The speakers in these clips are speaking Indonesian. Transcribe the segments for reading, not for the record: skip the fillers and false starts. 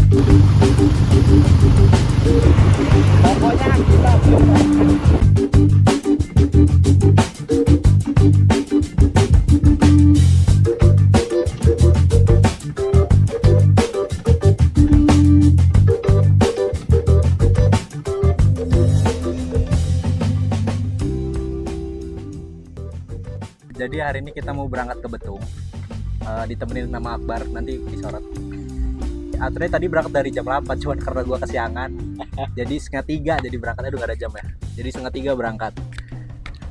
Pokoknya kita Jadi hari ini kita mau berangkat ke Betung, ditemenin sama Akbar, nanti disorot. Aturannya tadi berangkat dari jam 8, cuman karena gua kesiangan, jadi 2:30 jadi berangkatnya udah gak ada jam ya. Jadi 2:30 berangkat.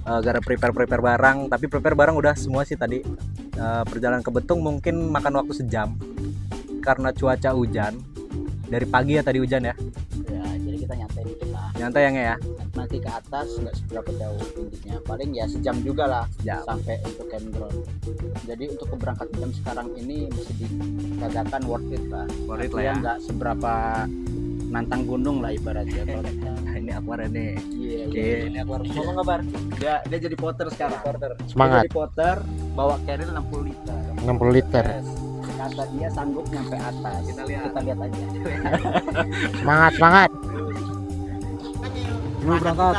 Gara prepare barang, tapi prepare barang udah semua sih tadi. Perjalanan ke Betung mungkin makan waktu sejam, karena cuaca hujan. Dari pagi ya tadi hujan ya. ya, jadi kita nyantai dikit lah. Nyantai ya. Nanti ke atas nggak seberapa jauh intinya, paling ya sejam juga lah sampai untuk campground. Jadi untuk keberangkatan jam sekarang ini mesti dikatakan worth it lah. Worth it lah ya. Nggak seberapa nantang gunung lah ibaratnya. Kalau kita Ini Akbar ini. iya. Ini Akbar. Ngomong kabar? Dia jadi porter sekarang. Semangat. Dia jadi porter, bawa carrier 60 liter. 60 liter. Yes. Kata dia sanggup nyampe atas. Kita lihat aja. Semangat. Yuk berangkat.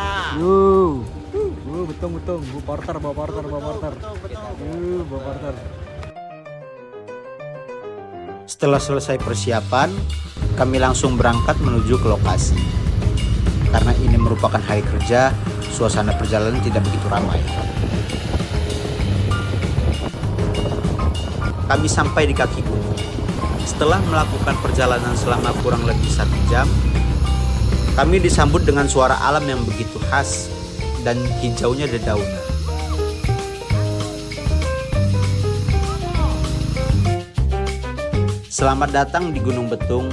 Betung. Bu porter, bawa porter. Bawa porter. Setelah selesai persiapan, kami langsung berangkat menuju ke lokasi. Karena ini merupakan hari kerja, suasana perjalanan tidak begitu ramai. Kami sampai di kaki gunung. Setelah melakukan perjalanan selama kurang lebih 1 jam, kami disambut dengan suara alam yang begitu khas dan hijaunya dedaunan. Selamat datang di Gunung Betung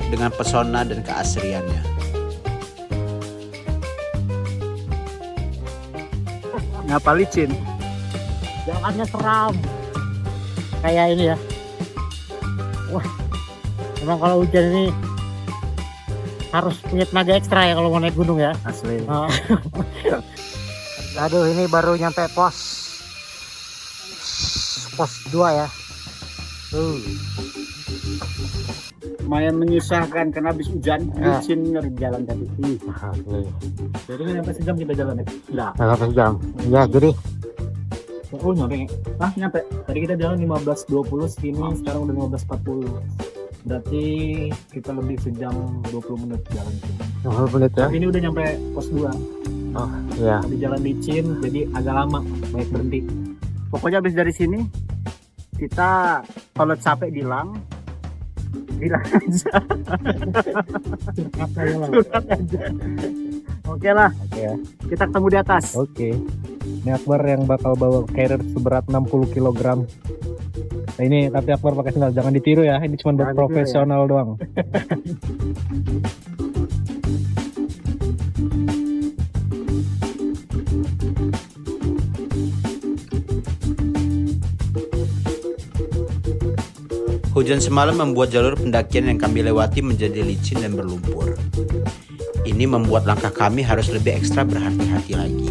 dengan pesona dan keasriannya. Ngapa licin? Jalannya seram. Kayak ini ya. Wah. Emang kalau hujan ini harus punya tenaga ekstra ya kalau mau naik gunung ya. Asli. Aduh, ini baru nyampe pos 2 ya. Lumayan menyusahkan karena habis hujan, licin dari jalan tadi. Jadi kan sampai sejam kita jalan ya? Enggak. Sejam. Ya, jadi Oh nyampe. Nyampe. Tadi kita jalan 15.20 sini, sekarang udah 15.40. Berarti kita lebih sejam 20 menit jalan. 20 menit ya. Tapi ini udah nyampe pos 2. Oh, iya. Di jalan licin, jadi agak lama, banyak berhenti. Pokoknya habis dari sini kita kalau capek bilang aja. Curhat aja. Oke lah. Oke ya. Kita ketemu di atas. Oke. Ini Akbar yang bakal bawa carrier seberat 60 kg. Nah, ini tapi Akbar pakai sandal, jangan ditiru ya. Ini cuma buat profesional doang. Hujan semalam membuat jalur pendakian yang kami lewati menjadi licin dan berlumpur. Ini membuat langkah kami harus lebih ekstra berhati-hati lagi.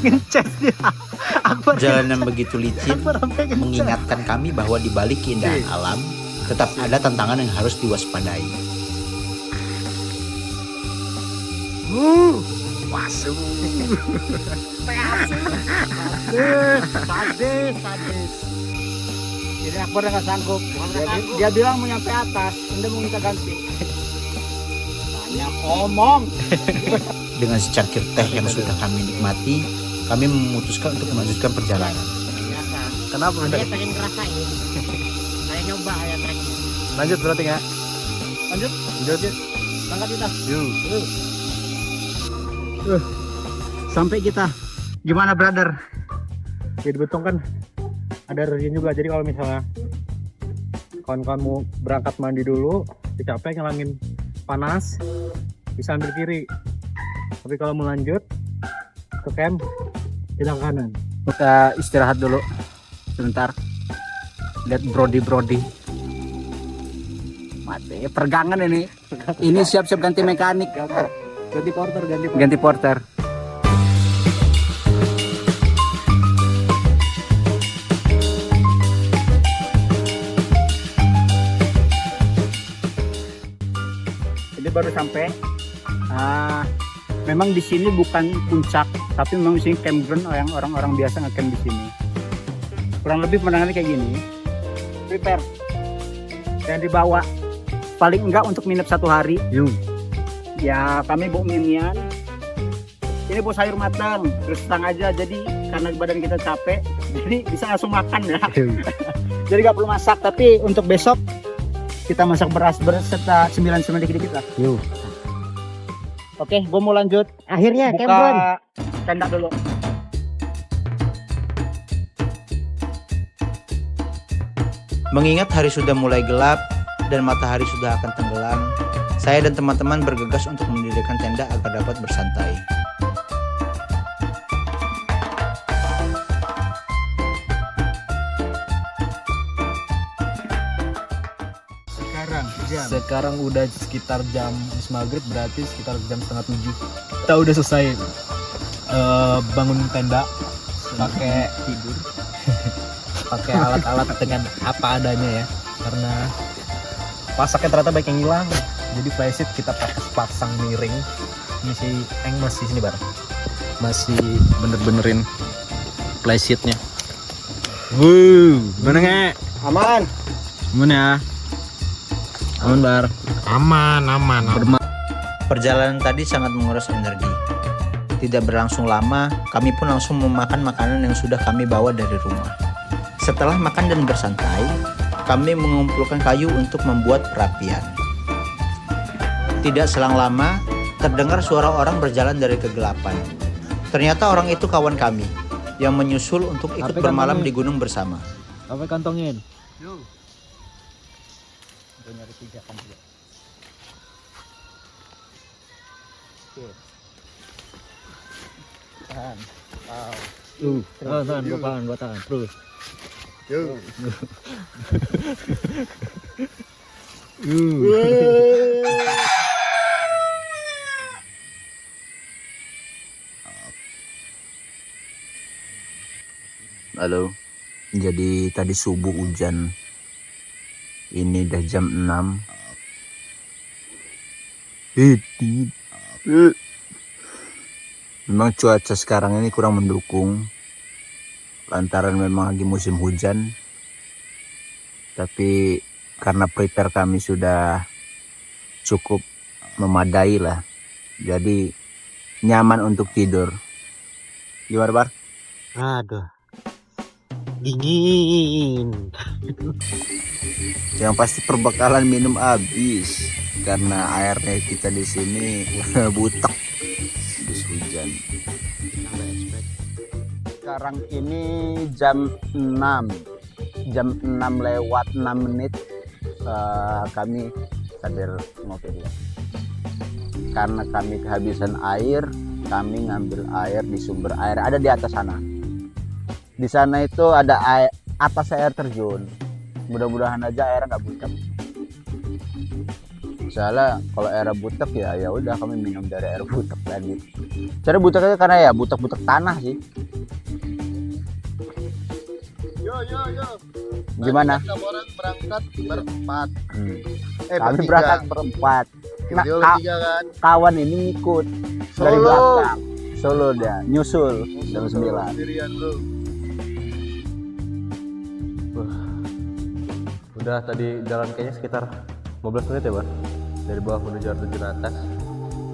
Ngeces dia. Jalan yang begitu licin mengingatkan kami bahwa di balik keindahan alam tetap ada tantangan yang harus diwaspadai. Masuk. Sadis. Jadi Akbar udah gak sanggup. Dia bilang mau nyampe atas, Anda mau minta ganti. Banyak omong. Dengan secangkir teh yang sudah kami nikmati, kami memutuskan untuk melanjutkan perjalanan. Kenapa? Saya pengen ngerasain. Saya nyoba ya treknya. Lanjut berarti ya. Lanjut. Angkat kita. Yuk. Sampai kita. Gimana brother? Di Betung kan ada rezim juga, jadi kalau misalnya kawan-kawan mau berangkat mandi dulu, capek ngilangin panas, bisa ambil kiri. Tapi kalau mau lanjut ke camp, tidak kanan. Kita istirahat dulu sebentar. Lihat brody. Mati, pergangan ini. Ini siap-siap ganti mekanik. Ganti porter. Ganti porter. Ini baru sampai. Memang di sini bukan puncak, tapi memang di sini campground yang orang-orang biasa ngecamp di sini. Kurang lebih penanganannya kayak gini. Prepare. Dan dibawa paling enggak untuk nginep 1 hari. Ya kami bawa mie-mian. Ini bawa sayur matang, terus setang aja. Jadi karena badan kita capek, jadi bisa langsung makan ya. Jadi nggak perlu masak. Tapi untuk besok kita masak beras serta cemilan-cemilan dikit-dikit lah. Oke, gue mau lanjut. Akhirnya Buka campground. tenda dulu. Mengingat hari sudah mulai gelap dan matahari sudah akan tenggelam, saya dan teman-teman bergegas untuk mendirikan tenda agar dapat bersantai. Sekarang udah sekitar jam maghrib, berarti sekitar jam setengah 7. Kita udah selesai bangun tenda, pakai tidur, pakai alat-alat dengan apa adanya ya, karena pasaknya ternyata banyak yang hilang. Jadi flysheet kita pasang miring. Ini si Eng masih sini bar, masih bener-benerin flysheetnya. Mana nggak? Aman. Mana ya? Aman bar. Aman. Perjalanan tadi sangat menguras energi. Tidak berlangsung lama, kami pun langsung memakan makanan yang sudah kami bawa dari rumah. Setelah makan dan bersantai, kami mengumpulkan kayu untuk membuat perapian. Tidak selang lama, terdengar suara orang berjalan dari kegelapan. Ternyata orang itu kawan kami yang menyusul untuk ikut bermalam di gunung bersama. Apa kantongin? Nyari 3 kan juga. Tahan. Tahan, gua tahan. Terus. Halo. Jadi tadi subuh hujan. Ini udah jam 6. Memang cuaca sekarang ini kurang mendukung, lantaran memang lagi musim hujan. Tapi karena prepare kami sudah cukup memadai lah, jadi nyaman untuk tidur. Gimana Bar? Aduh. Dingin. Yang pasti perbekalan minum habis karena airnya kita di sini udah butek habis hujan. Sekarang ini jam 6 lewat 6 menit. Kami sadar ngopi dulu. Karena kami kehabisan air, kami ngambil air di sumber air ada di atas sana. Di sana itu ada atas air terjun. Mudah-mudahan aja airnya nggak butek. Soalnya kalau airnya butek ya udah kami minum dari air butek tadi. Cara buteknya karena ya butek-butek tanah sih. Yo. Gimana? Kamu orang berangkat berempat. Kami berangkat berempat. Nah, Video bertiga kan. kawan ini ngikut dari belakang. Solo dia nyusul jam 9. Sendirian lu. Udah tadi jalan kayaknya sekitar 15 menit ya Bar, dari bawah menuju Arjuna atas.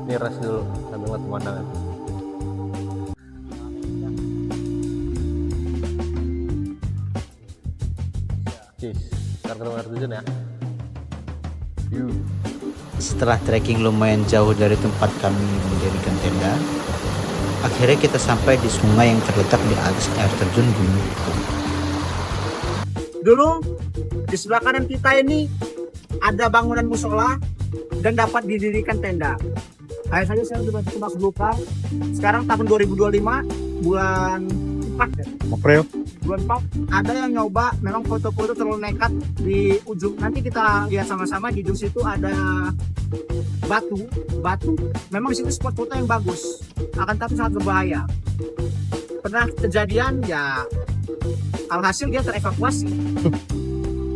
Ini rest dulu sambil ngeliat pemandangan. Cheers, sekarang ketemu Arjuna ya. Setelah trekking lumayan jauh dari tempat kami mendirikan tenda, akhirnya kita sampai di sungai yang terletak di atas air terjun Gunung Pitung. Dulu di sebelah kanan kita ini ada bangunan musola dan dapat didirikan tenda. Hanya saja saya sudah coba buka. Sekarang tahun 2025 bulan 4 April. bulan 4 ada yang nyoba memang foto-foto terlalu nekat di ujung. Nanti kita lihat sama-sama di ujung situ ada batu. Memang di situ spot foto yang bagus. Akan tapi sangat berbahaya. Pernah kejadian ya alhasil dia terevakuasi.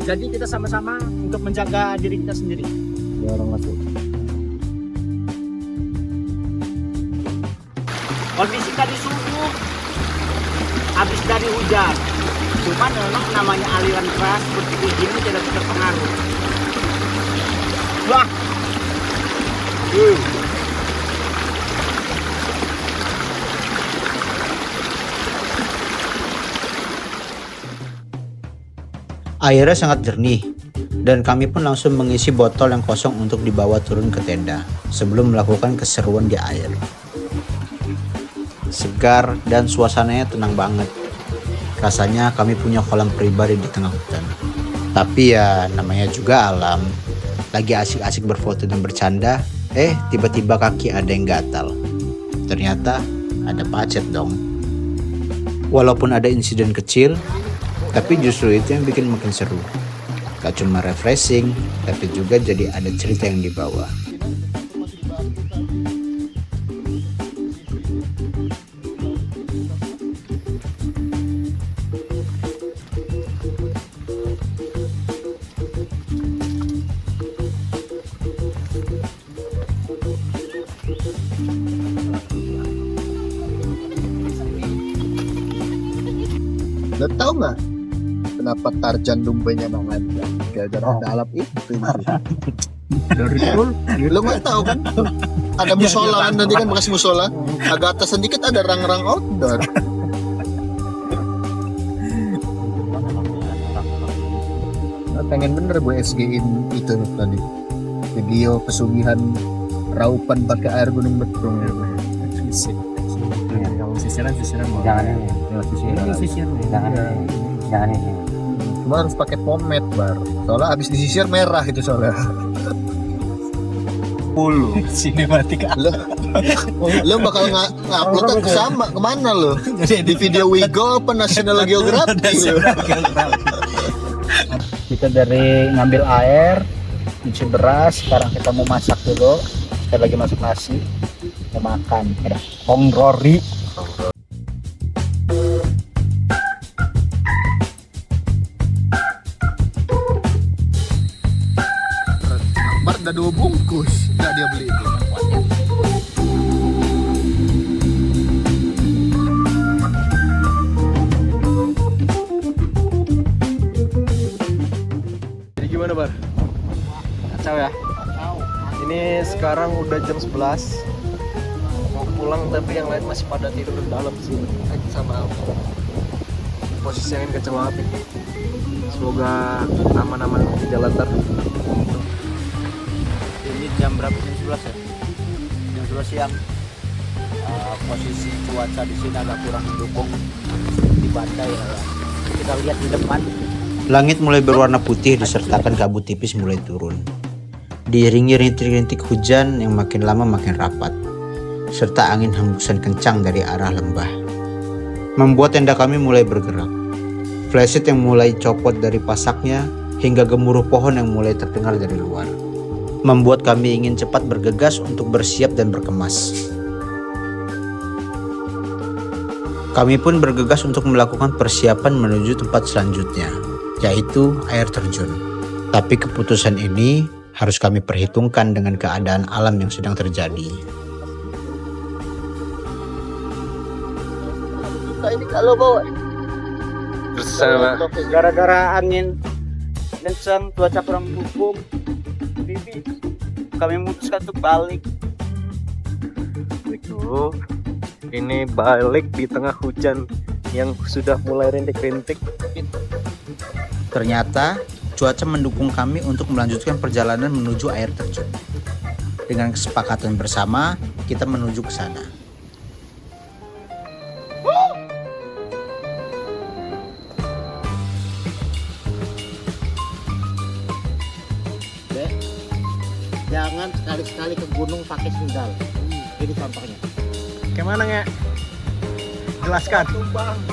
Jadi kita sama-sama untuk menjaga diri kita sendiri. Ada orang masuk. Kondisi tadi subuh habis dari hujan. Cuman memang namanya aliran keras seperti begini tidak terpengaruh. Wah. Airnya sangat jernih, dan kami pun langsung mengisi botol yang kosong untuk dibawa turun ke tenda sebelum melakukan keseruan di air. Segar dan suasananya tenang banget. Rasanya kami punya kolam pribadi di tengah hutan. Tapi ya namanya juga alam. Lagi asik-asik berfoto dan bercanda, tiba-tiba kaki ada yang gatal. Ternyata ada pacet dong. Walaupun ada insiden kecil, tapi justru itu yang bikin makin seru. Gak cuma refreshing, tapi juga jadi ada cerita yang dibawa. Lo tau nggak kenapa Tarzan lumbanya menganda? Gara-gara ada alat itu. Dari dulu. Lo nggak tahu kan? Ada musola kan nanti kan bekas musola. Agak atas sedikit ada rang-rang outdoor. Pengen bener gue SG-in itu tadi. Video pesugihan raupan pakai air Gunung Betung ya. Kalau sisiran mau. Jangan ini. Jangan ini. Cuma harus pakai pomade bar. Soalnya abis disisir merah itu soalnya. Puluh. Sinematik. Lo bakal ngupload ke sama kemana lo? Di video Wigo apa National Geographic lo? Kita dari ngambil air, cuci beras, sekarang kita mau masak dulu. Kita lagi masak nasi, mau makan. Ada hongrori. Bar ada 2 bungkus, nggak dia beli itu. Jadi gimana Bar? Kacau ya? Ini sekarang udah jam 11. Mau pulang tapi yang lain masih pada tidur di dalam sih. Sama aku. Posisi angin kenceng banget nih. Semoga aman-aman di jalan ntar. Ini jam berapa? Jam 11 ya? Jam 11 siang. Posisi cuaca di sini agak kurang mendukung di badai ya. Kita lihat di depan. Langit mulai berwarna putih disertakan kabut tipis mulai turun. Diiringi rintik-rintik hujan yang makin lama makin rapat, serta angin hembusan kencang dari arah lembah. Membuat tenda kami mulai bergerak. Flashlight yang mulai copot dari pasaknya hingga gemuruh pohon yang mulai terdengar dari luar. Membuat kami ingin cepat bergegas untuk bersiap dan berkemas. Kami pun bergegas untuk melakukan persiapan menuju tempat selanjutnya, yaitu air terjun. Tapi keputusan ini harus kami perhitungkan dengan keadaan alam yang sedang terjadi. Ini kalau bawa Gara-gara angin kencang, cuaca kurang mendukung, kami memutuskan untuk balik. Tuh, ini balik di tengah hujan yang sudah mulai rintik-rintik. Ternyata cuaca mendukung kami untuk melanjutkan perjalanan menuju air terjun. Dengan kesepakatan bersama, kita menuju ke sana. Jangan sekali-sekali ke gunung pakai sendal. Ini contohnya. Gimana nge? Jelaskan.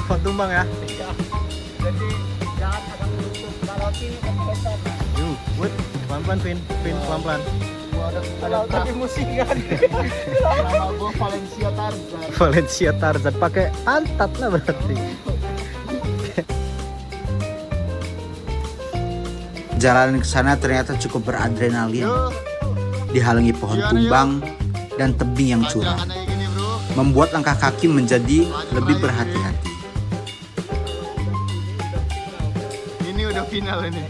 Pohon tumbang ya. Jadi jangan agak menutup kalau ini kepesan. Wait, pelan-pelan Pin, pelan-pelan. Ada tapi musik kan. nama gue Valencia Tarzan. Valencia Tarzan pakai pantat lah berarti. Jalan ke sana ternyata cukup beradrenalin. Dihalangi pohon tumbang dan tebing yang curam. Kayak gini bro. membuat langkah kaki menjadi lebih berhati-hati. Ini udah final ini.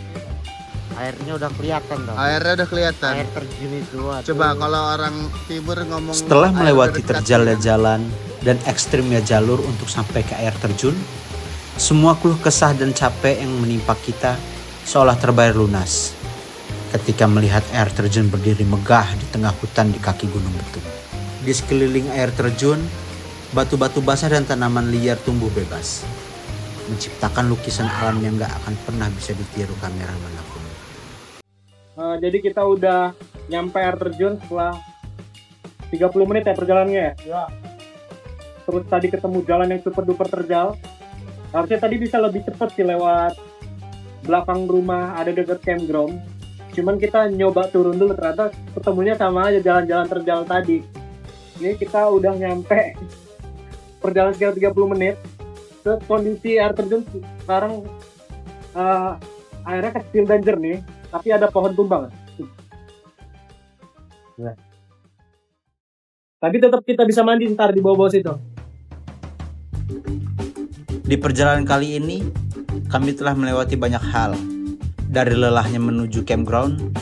Airnya udah kelihatan dong. Airnya udah kelihatan. Air terjun itu. Aduh. Coba kalau orang timur ngomong. Setelah air melewati udah dekat. terjalnya jalan dan ekstrimnya jalur untuk sampai ke air terjun, semua keluh kesah dan capek yang menimpa kita seolah terbayar lunas ketika melihat air terjun berdiri megah di tengah hutan di kaki Gunung Betung. Di sekeliling air terjun, batu-batu basah dan tanaman liar tumbuh bebas, menciptakan lukisan alam yang gak akan pernah bisa ditiru kamera manapun. Jadi kita udah nyampe air terjun setelah 30 menit ya perjalanannya ya. Terus tadi ketemu jalan yang super duper terjal. Harusnya tadi bisa lebih cepet sih lewat belakang rumah ada deket campground. Cuman kita nyoba turun dulu, ternyata ketemunya sama aja jalan-jalan terjal tadi. Ini kita udah nyampe perjalanan sekitar 30 menit. Terus kondisi air terjun sekarang airnya kecil dan jernih, tapi ada pohon tumbang. Nah. Tapi tetap kita bisa mandi ntar di bawah-bawah situ. Di perjalanan kali ini, kami telah melewati banyak hal. Dari lelahnya menuju campground,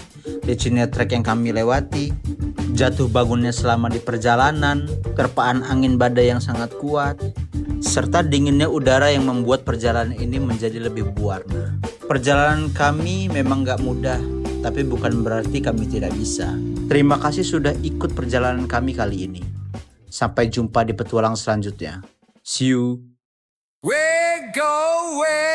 licinnya trek yang kami lewati, jatuh bangunnya selama di perjalanan, terpaan angin badai yang sangat kuat, serta dinginnya udara yang membuat perjalanan ini menjadi lebih berwarna. Perjalanan kami memang gak mudah, tapi bukan berarti kami tidak bisa. Terima kasih sudah ikut perjalanan kami kali ini. Sampai jumpa di petualang selanjutnya. See you. We're going